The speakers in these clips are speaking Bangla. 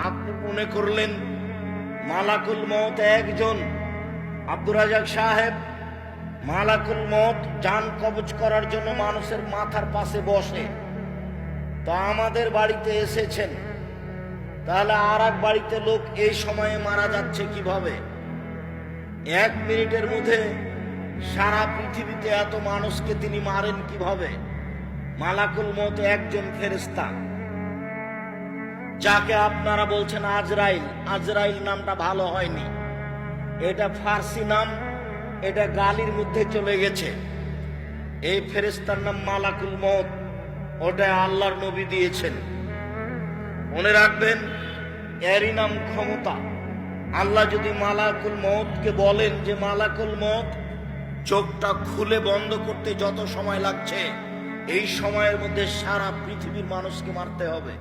আপনি মনে করলেন মালাকুল মউত একজন, আব্দুর রাজাক সাহেব। মালাকুল মউত জান কবজ করার জন্য মানুষের মাথার পাশে বসে। তো আমাদের বাড়িতে এসেছেন, তাহলে আর এক বাড়িতে লোক এই সময়ে মারা যাচ্ছে কিভাবে? 1 মিনিটের মধ্যে সারা পৃথিবীতে এত মানুষকে তিনি মারেন কিভাবে? মালাকুল মউত একজন ফেরেশতা, যাকে আপনারা বলছেন আজরাইল। আজরাইল নামটা ভালো হয়নি, এটা ফার্সি নাম, এটা গালির মধ্যে চলে গেছে। এই ফেরেশতার নাম মালাকুল মউত, ওটা আল্লাহর নবী দিয়েছেন। মনে রাখবেন, এরই নাম ক্ষমতা। আল্লাহ যদি মালাকুল মউতকে বলেন যে মালাকুল মউত চোখটা খুলে বন্ধ করতে যত সময় লাগছে, এই সময়ের মধ্যে সারা পৃথিবীর মানুষকে মারতে হবে,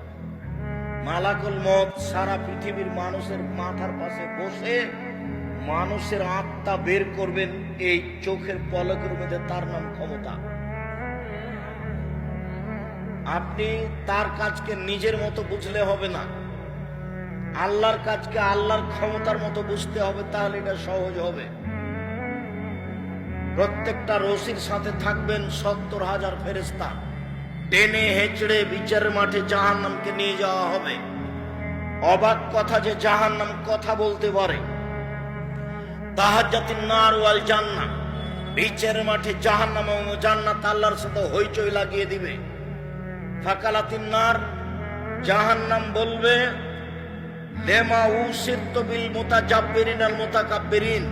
মালাকুল মউত সারা পৃথিবীর মানুষের মাথার পাশে বসে মানুষের আত্মা বের করবেন এই চোখের পলকের মধ্যে। তার নাম ক্ষমতা। আপনি তার কাজকে নিজের মতো বুঝলে হবে না, আল্লাহর কাজকে আল্লাহর ক্ষমতার মতো বুঝতে হবে, তাহলে এটা সহজ হবে। প্রত্যেকটা রশির সাথে থাকবেন 70,000 ফেরেশতা, টেনে হেঁচড়ে বিচারের মাঠে জাহান্নামকে নিয়ে যাওয়া হবে। অবাক কথা যে জাহান্নাম কথা বলতে পারে। তাহাজ্জাতিন নার ওয়াল জান্নাহ, বিচারের মাঠে জাহান্নাম এবং জান্নাত আল্লাহর সাথে হইচই লাগিয়ে দিবে। ফাকালাতিন নার, জাহান্নাম বলবে লেমা উসিরতু বিল মুতাজাব্বিরিন আল মুতাকাব্বিরিন,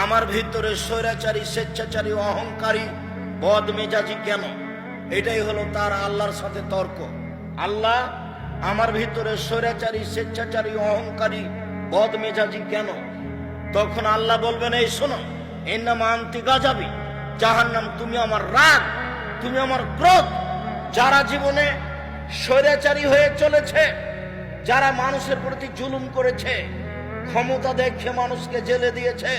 আমার ভিতরে স্বৈরাচারী, স্বেচ্ছাচারী, অহংকারী, বদমেজাজি কেন? এটাই হলো তার আল্লাহর সাথে তর্ক। আল্লাহ, আমার ভিতরে স্বৈরাচারী, স্বেচ্ছাচারী, অহংকারী, বদমেজাজি কেন? তখন আল্লাহ বলবেন, এই শোনো, ইন্নামা আনতি গাজাবি, জাহান্নাম তুমি আমার রাগ, তুমি আমার ক্রোধ। যারা জীবনে স্বৈরাচারী হয়ে চলেছে, যারা মানুষের প্রতি জুলুম করেছে, ক্ষমতা দেখে মানুষকে জেলে দিয়েছে,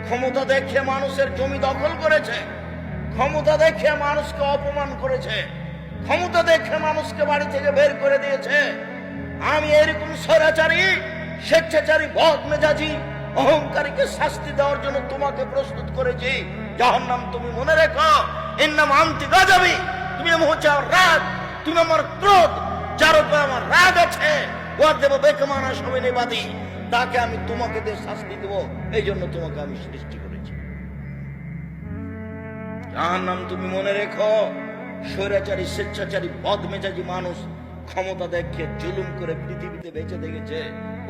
ক্ষমতা দেখে মানুষের জমি দখল করেছে, ক্ষমতা দেখে মানুষকে অপমান করেছে, ক্ষমতা দেখে মানুষকে বাড়ি থেকে বের করে দিয়েছে, আমি এরকম স্বৈরাচারী, স্বেচ্ছাচারী, বদমেজাজি, অহংকারীকে শাস্তি দেওয়ার জন্য তোমাকে প্রস্তুত করেছি। জাহান্নাম তুমি মনে রেখো, ইন্নামা আনতি গাজাবি, তুমি হচ্ছে আমার রাগ, তুমি আমার ক্রোধ। যার উপর আমার রাগ আছে, ও দেব বেকমানা সবিনিবাদী, তাকে আমি তোমাকে দিয়ে শাস্তি দেব, এই জন্য তোমাকে আমি সৃষ্টি করেছি। জাহান্নাম তুমি মনে রেখো, স্বৈরাচারী, স্বেচ্ছাচারী, বদমেজাজি মানুষ ক্ষমতা দেখে জুলুম করে পৃথিবীতে বেঁচে দেখেছে,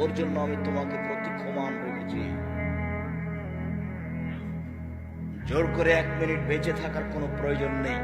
ওর জন্য আমি তোমাকে প্রতীক্ষমান রেখেছি। জোর করে 1 মিনিট বেঁচে থাকার কোনো প্রয়োজন নেই।